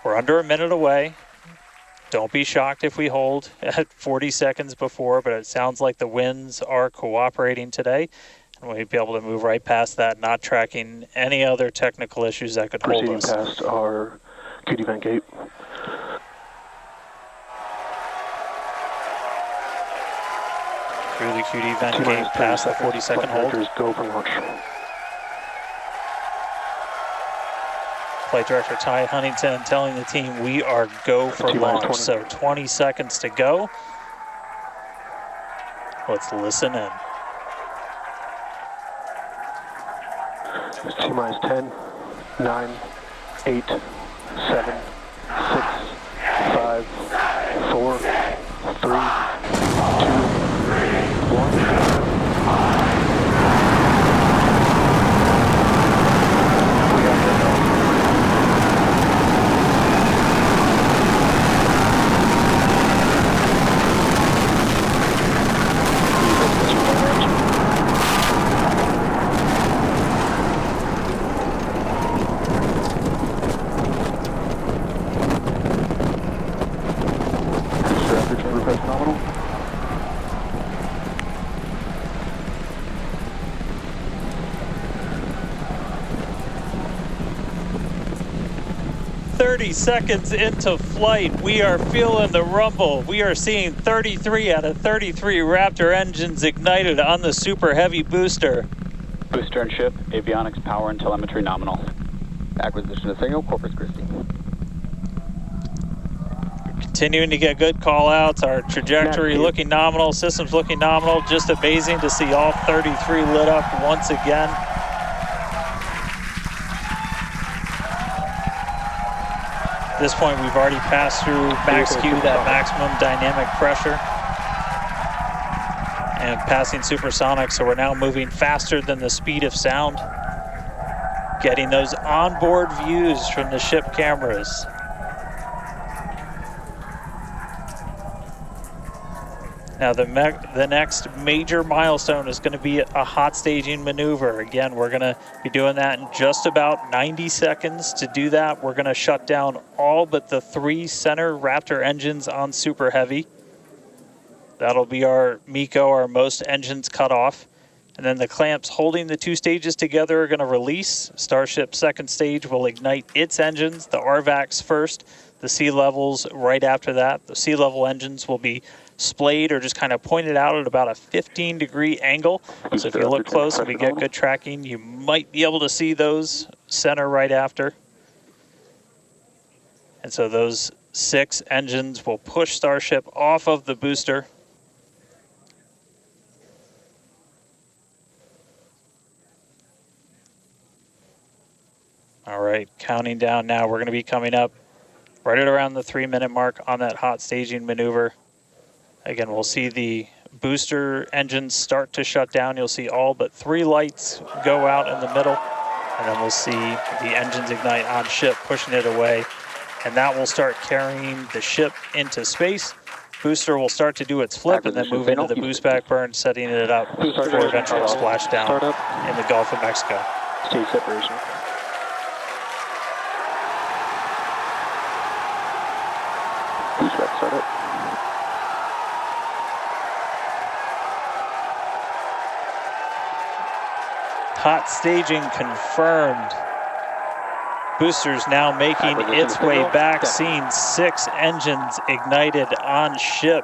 We're under a minute away. Don't be shocked if we hold at 40 seconds before, but it sounds like the winds are cooperating today. And we'll be able to move right past that, not tracking any other technical issues that could hold us. Proceeding past our QD vent gate. Through the QD vent gate, past that 40-second hold. Go for launch. Flight Director Ty Huntington telling the team we are go for launch. So 20 seconds to go. Let's listen in. T-minus 10, 9, 8, 7, 6, 5, 4, 3, 2, 1. Nominal. 30 seconds into flight, we are feeling the rumble. We are seeing 33 out of 33 Raptor engines ignited on the Super Heavy booster. Booster and ship, avionics, power, and telemetry nominal. Acquisition of signal, Corpus Christi. Continuing to get good call outs. Our trajectory looking nominal, systems looking nominal. Just amazing to see all 33 lit up once again. At this point, we've already passed through max Q, that maximum dynamic pressure, and passing supersonic, so we're now moving faster than the speed of sound, getting those onboard views from the ship cameras. Now the next major milestone is going to be a hot staging maneuver. Again, we're going to be doing that in just about 90 seconds. To do that, we're going to shut down all but the 3 center Raptor engines on Super Heavy. That'll be our MECO, our most engines cut off. And then the clamps holding the 2 stages together are going to release. Starship's second stage will ignite its engines, the RVACs first, the sea levels right after that. The sea level engines will be splayed or just kind of pointed out at about a 15-degree angle. So if you look close and we get good tracking, you might be able to see those center right after. And so those 6 engines will push Starship off of the booster. All right, counting down now. We're going to be coming up right at around the 3-minute mark on that hot staging maneuver. Again, we'll see the booster engines start to shut down. You'll see all but 3 lights go out in the middle. And then we'll see the engines ignite on ship, pushing it away. And that will start carrying the ship into space. Booster will start to do its flip and then move into the boost back burn, setting it up for eventual splashdown in the Gulf of Mexico. Stage separation. Boost back startup. Hot staging confirmed. Boosters now making its way back, seeing 6 engines ignited on ship.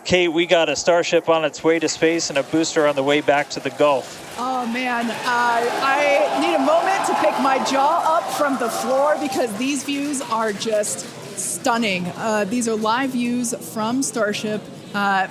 Kate, we got a Starship on its way to space and a booster on the way back to the Gulf. Oh man, I need a moment to pick my jaw up from the floor because these views are just stunning. These are live views from Starship.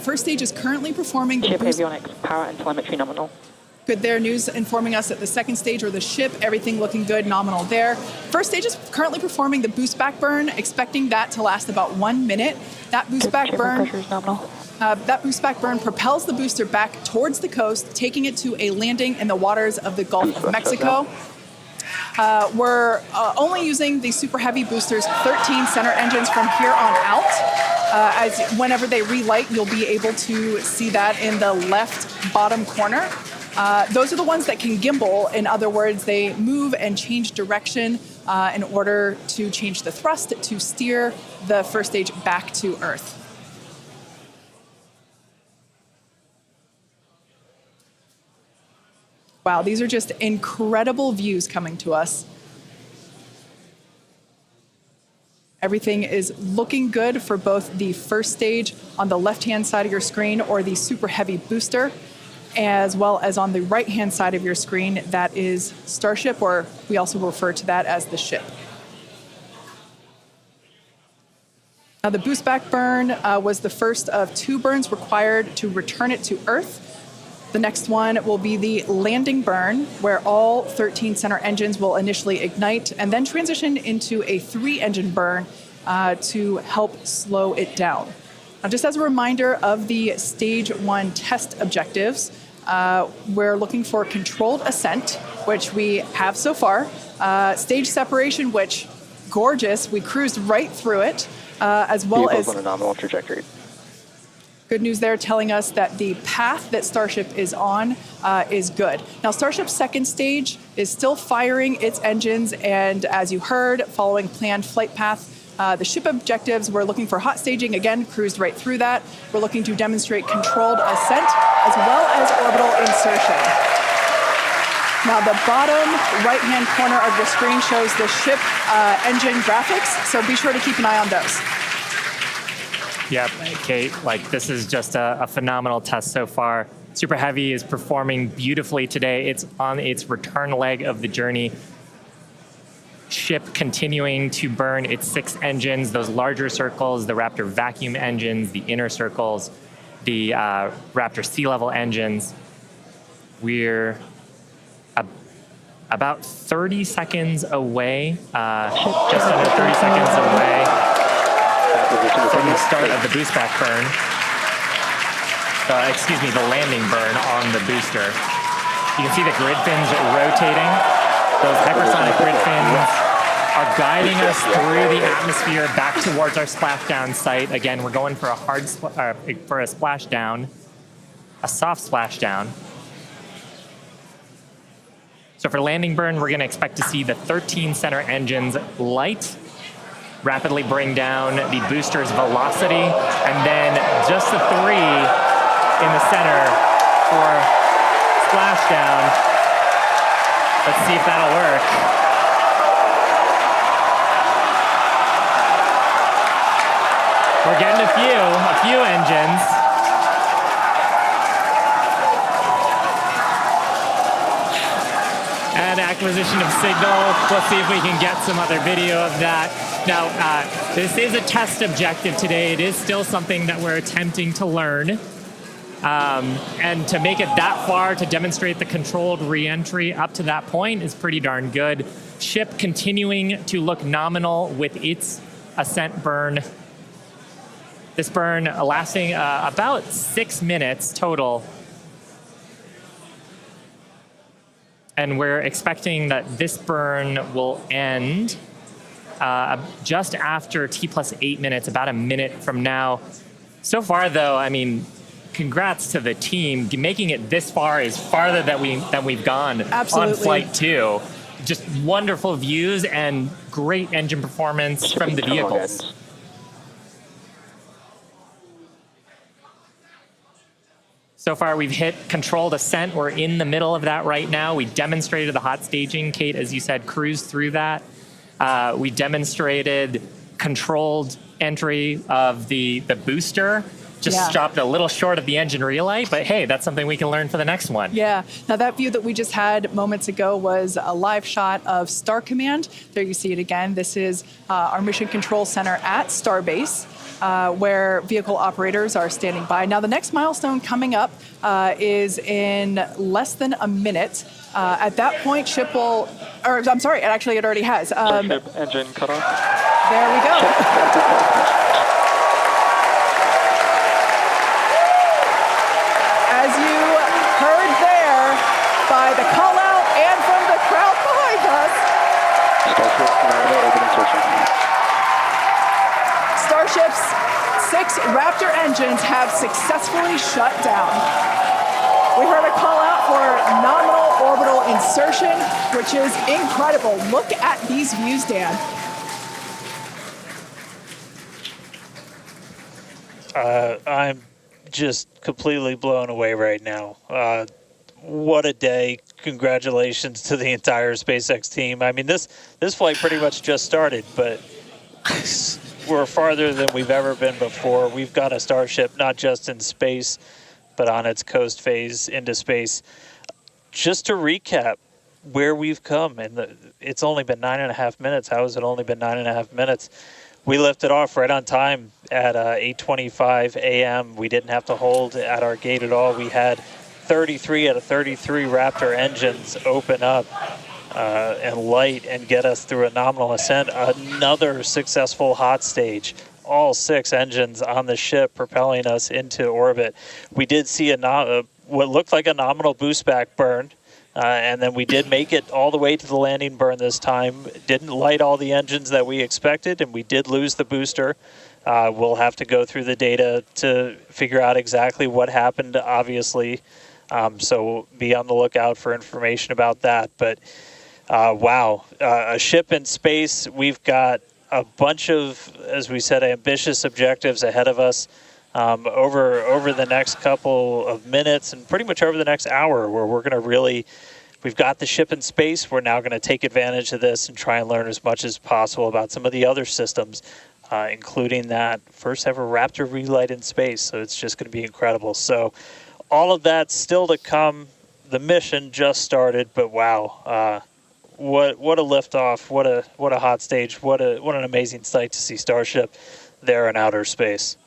First stage is currently performing the ship avionics, power and telemetry nominal. Good there, news informing us that the second stage or the ship, everything looking good, nominal there. First stage is currently performing the boost back burn, expecting that to last about 1 minute. That boost back burn, that boost back burn propels the booster back towards the coast, taking it to a landing in the waters of the Gulf of Mexico. We're only using the Super Heavy booster's 13 center engines from here on out. As whenever they relight, you'll be able to see that in the left bottom corner. Those are the ones that can gimbal. In other words, they move and change direction in order to change the thrust to steer the first stage back to Earth. Wow, these are just incredible views coming to us. Everything is looking good for both the first stage on the left-hand side of your screen, or the super heavy booster, as well as on the right-hand side of your screen, that is Starship, or we also refer to that as the ship. Now, the boost back burn was the first of 2 burns required to return it to Earth. The next one will be the landing burn, where all 13 center engines will initially ignite and then transition into a 3-engine burn to help slow it down. Now, just as a reminder of the stage 1 test objectives, we're looking for controlled ascent, which we have so far. Stage separation, which, gorgeous, we cruised right through it, as well as on a nominal trajectory. Good news there, telling us that the path that Starship is on is good. Now, Starship's second stage is still firing its engines, and as you heard, following planned flight path. The ship objectives, we're looking for hot staging, again, cruised right through that. We're looking to demonstrate controlled ascent, as well as orbital insertion. Now, the bottom right-hand corner of your screen shows the ship engine graphics, so be sure to keep an eye on those. Yep, Kate, this is just a phenomenal test so far. Super Heavy is performing beautifully today. It's on its return leg of the journey. Ship continuing to burn its 6 engines, those larger circles, the Raptor vacuum engines, the inner circles, the Raptor sea level engines. We're about 30 seconds away, just under 30 seconds away from the start of the boost back burn. The landing burn on the booster. You can see the grid fins rotating. Those hypersonic grid fins are guiding us through the atmosphere back towards our splashdown site. Again, we're going for a splashdown, a soft splashdown. So for landing burn, we're going to expect to see the 13 center engines light, rapidly bring down the booster's velocity, and then just the 3 in the center for splashdown. Let's see if that'll work. We're getting a few engines. And acquisition of signal. Let's see if we can get some other video of that. Now, this is a test objective today. It is still something that we're attempting to learn. And to make it that far, to demonstrate the controlled re-entry up to that point is pretty darn good. Ship continuing to look nominal with its ascent burn. This burn lasting about 6 minutes total. And we're expecting that this burn will end just after T+8 minutes, about a minute from now. So far, though, I mean, congrats to the team. Making it this far is farther than we've gone. Absolutely. On Flight 2. Just wonderful views and great engine performance from the vehicles. So far, we've hit controlled ascent. We're in the middle of that right now. We demonstrated the hot staging. Kate, as you said, cruised through that. We demonstrated controlled entry of the booster. Just stopped a little short of the engine relay, but hey, that's something we can learn for the next one. Yeah. Now, that view that we just had moments ago was a live shot of Star Command. There you see it again. This is our Mission Control Center at Starbase, where vehicle operators are standing by. Now, the next milestone coming up is in less than a minute. At that point, ship will, or I'm sorry, actually it already has. Starship engine cut off. There we go. As you heard there, by the call out and from the crowd behind us, Starship nominal orbit insertion. Starship's 6 Raptor engines have successfully shut down. We heard a call out for nominal orbital insertion, which is incredible. Look at these views, Dan. I'm just completely blown away right now. What a day. Congratulations to the entire SpaceX team. I mean, this flight pretty much just started, but we're farther than we've ever been before. We've got a Starship not just in space, but on its coast phase into space. Just to recap where we've come, and it's only been 9.5 minutes. How has it only been 9.5 minutes? We lifted off right on time at 8:25 a.m. We didn't have to hold at our gate at all. We had 33 out of 33 Raptor engines open up and light and get us through a nominal ascent. Another successful hot stage. All 6 engines on the ship propelling us into orbit. We did see what looked like a nominal boost back burn. And then we did make it all the way to the landing burn this time. Didn't light all the engines that we expected, and we did lose the booster. We'll have to go through the data to figure out exactly what happened, obviously. So be on the lookout for information about that. But wow, a ship in space. We've got a bunch of, as we said, ambitious objectives ahead of us. Over the next couple of minutes and pretty much over the next hour, where we're going to we've got the ship in space. We're now going to take advantage of this and try and learn as much as possible about some of the other systems, including that first ever Raptor relight in space. So it's just going to be incredible. So all of that still to come. The mission just started, but wow, what a liftoff! What a hot stage! What an amazing sight to see Starship there in outer space.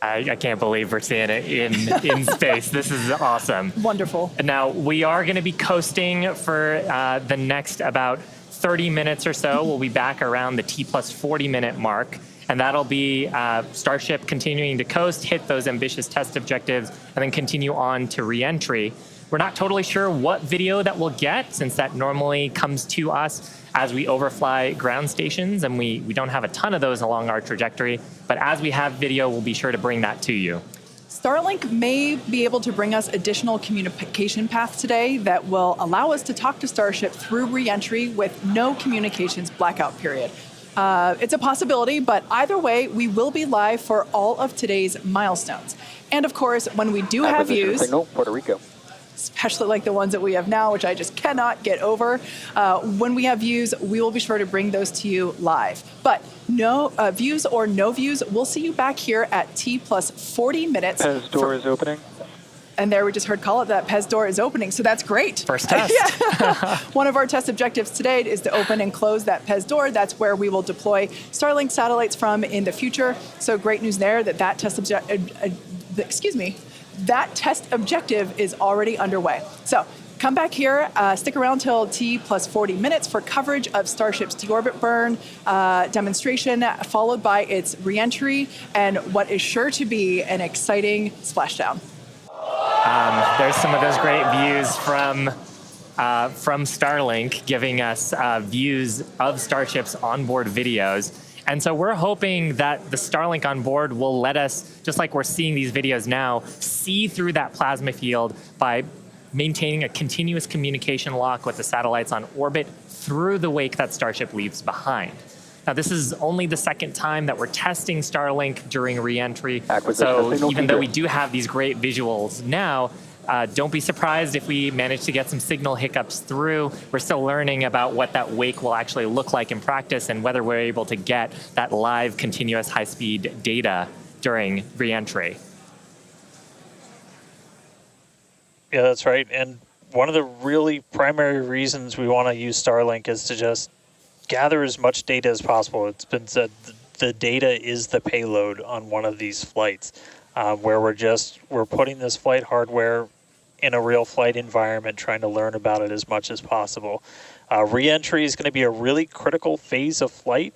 I can't believe we're seeing it in space. This is awesome. Wonderful. And now we are going to be coasting for the next about 30 minutes or so. We'll be back around the T plus 40 minute mark. And that'll be Starship continuing to coast, hit those ambitious test objectives, and then continue on to re-entry. We're not totally sure what video that we'll get, since that normally comes to us as we overfly ground stations, and we don't have a ton of those along our trajectory. But as we have video, we'll be sure to bring that to you. Starlink may be able to bring us additional communication paths today that will allow us to talk to Starship through re-entry with no communications blackout period. It's a possibility, but either way, we will be live for all of today's milestones. And of course, when we do have views, signal, Puerto Rico. especially like the ones that we have now, which I just cannot get over. When we have views, we will be sure to bring those to you live. But no views or no views, we'll see you back here at T plus 40 minutes. Pez door is opening. And there we just heard call it that Pez door is opening, so that's great. First test. One of our test objectives today is to open and close that Pez door. That's where we will deploy Starlink satellites from in the future. So great news there that test objective is already underway. So come back here, stick around till T plus 40 minutes for coverage of Starship's deorbit burn demonstration, followed by its reentry and what is sure to be an exciting splashdown. There's some of those great views from Starlink, giving us views of Starship's onboard videos. And so we're hoping that the Starlink on board will let us, just like we're seeing these videos now, see through that plasma field by maintaining a continuous communication lock with the satellites on orbit through the wake that Starship leaves behind. Now, this is only the second time that we're testing Starlink during re-entry. So even though we do have these great visuals now, don't be surprised if we manage to get some signal hiccups through. We're still learning about what that wake will actually look like in practice and whether we're able to get that live continuous high-speed data during re-entry. Yeah, that's right. And one of the really primary reasons we want to use Starlink is to just gather as much data as possible. It's been said the data is the payload on one of these flights, where we're putting this flight hardware in a real flight environment, trying to learn about it as much as possible. Re-entry is going to be a really critical phase of flight.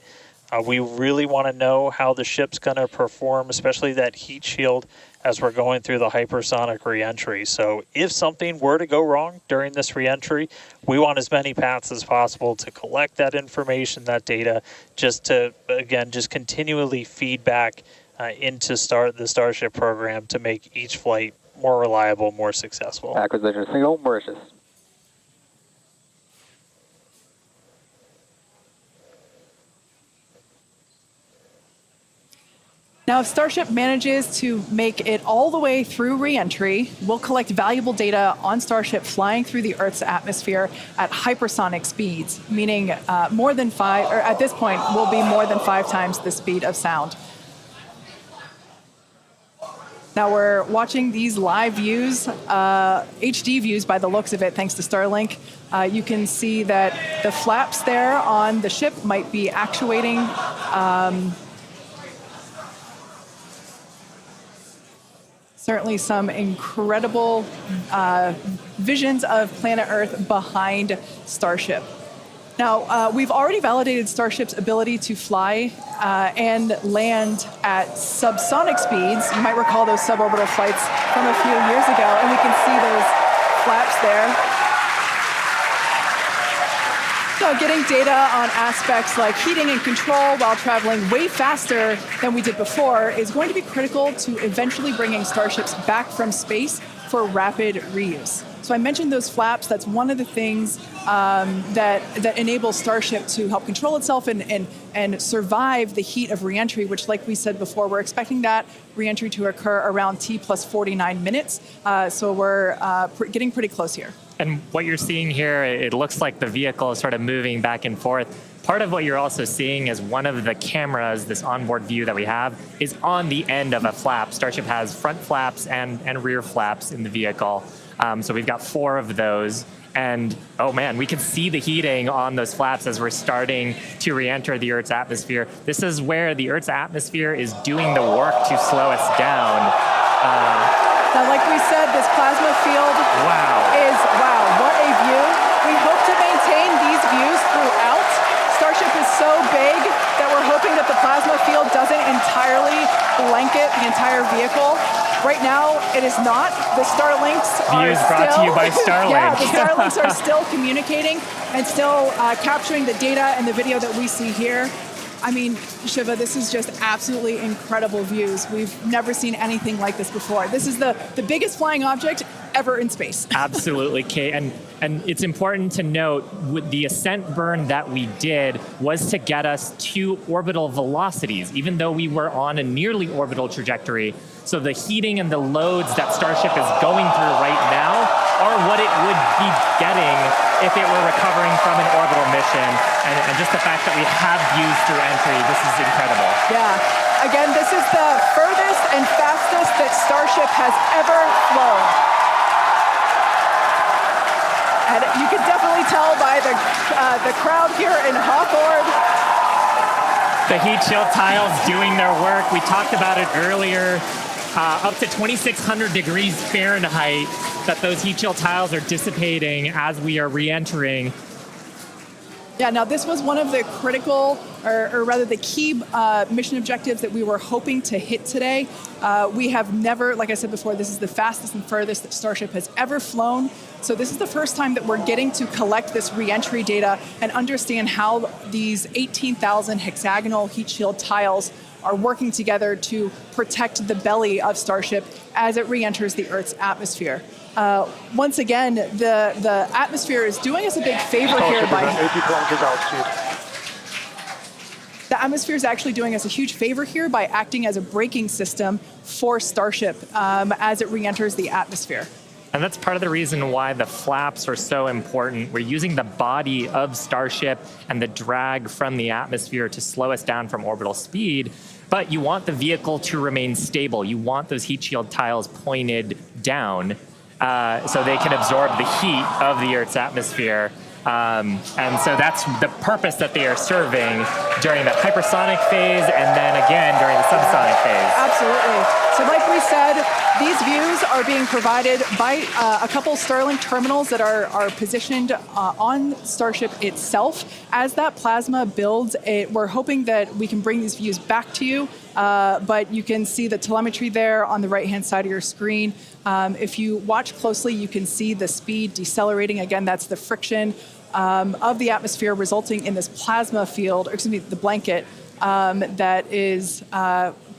We really want to know how the ship's going to perform, especially that heat shield, as we're going through the hypersonic re-entry. So if something were to go wrong during this re-entry, we want as many paths as possible to collect that information, that data, just to, again, just continually feed back into the Starship program to make each flight more reliable, more successful. Acquisition signal, Mauritius. Now, if Starship manages to make it all the way through re-entry, we'll collect valuable data on Starship flying through the Earth's atmosphere at hypersonic speeds, meaning more than 5, or at this point, will be more than 5 times the speed of sound. Now we're watching these live views, HD views by the looks of it, thanks to Starlink. You can see that the flaps there on the ship might be actuating. Certainly some incredible visions of planet Earth behind Starship. Now, we've already validated Starship's ability to fly and land at subsonic speeds. You might recall those suborbital flights from a few years ago, and we can see those flaps there. So getting data on aspects like heating and control while traveling way faster than we did before is going to be critical to eventually bringing Starships back from space for rapid reuse. So I mentioned those flaps. That's one of the things that enables Starship to help control itself and survive the heat of reentry, which, like we said before, we're expecting that reentry to occur around T plus 49 minutes. So we're getting pretty close here. And what you're seeing here, it looks like the vehicle is sort of moving back and forth. Part of what you're also seeing is one of the cameras, this onboard view that we have, is on the end of a flap. Starship has front flaps and rear flaps in the vehicle. So we've got 4 of those. And oh man, we can see the heating on those flaps as we're starting to re-enter the Earth's atmosphere. This is where the Earth's atmosphere is doing the work to slow us down. Now, like we said, this plasma field is, what a view. We hope to maintain these views throughout. Starship is so big that we're hoping that the plasma field doesn't entirely blanket the entire vehicle. Right now, it is not. The Starlinks are still... brought to you by Starlink. Yeah, the Starlinks are still communicating and still capturing the data and the video that we see here. I mean, Shiva, this is just absolutely incredible views. We've never seen anything like this before. This is the biggest flying object ever in space. Absolutely, Kate. And it's important to note, the ascent burn that we did was to get us to orbital velocities, even though we were on a nearly orbital trajectory. So the heating and the loads that Starship is going through right now are what it would be getting if it were recovering from an orbital mission. And just the fact that we have views through entry, this is incredible. Yeah. Again, this is the furthest and fastest that Starship has ever flown. And you can definitely tell by the crowd here in Hawthorne. The heat shield tiles doing their work. We talked about it earlier. Up to 2,600 degrees Fahrenheit that those heat shield tiles are dissipating as we are re-entering. Yeah, now this was one of the critical, or rather the key mission objectives that we were hoping to hit today. We have never, like I said before, this is the fastest and furthest that Starship has ever flown. So this is the first time that we're getting to collect this re-entry data and understand how these 18,000 hexagonal heat shield tiles are working together to protect the belly of Starship as it re-enters the Earth's atmosphere. Once again, the atmosphere is doing us a big favor here by... 80 kilometers altitude. The atmosphere is actually doing us a huge favor here by acting as a braking system for Starship as it re-enters the atmosphere. And that's part of the reason why the flaps are so important. We're using the body of Starship and the drag from the atmosphere to slow us down from orbital speed, but you want the vehicle to remain stable. You want those heat shield tiles pointed down so they can absorb the heat of the Earth's atmosphere. And so that's the purpose that they are serving during the hypersonic phase and then again during the subsonic phase. Absolutely. So like we said, these views are being provided by a couple Starlink terminals that are positioned on Starship itself. As that plasma builds, we're hoping that we can bring these views back to you, but you can see the telemetry there on the right-hand side of your screen. If you watch closely, you can see the speed decelerating. Again, that's the friction of the atmosphere resulting in this plasma field, or excuse me, the blanket that is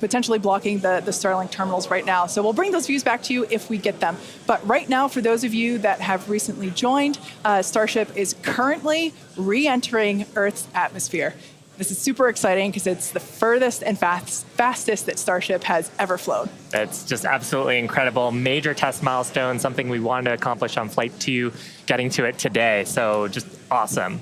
potentially blocking the Starlink terminals right now. So we'll bring those views back to you if we get them. But right now, for those of you that have recently joined, Starship is currently re-entering Earth's atmosphere. This is super exciting because it's the furthest and fastest that Starship has ever flown. It's just absolutely incredible. Major test milestone, something we wanted to accomplish on Flight 2, getting to it today. So just awesome.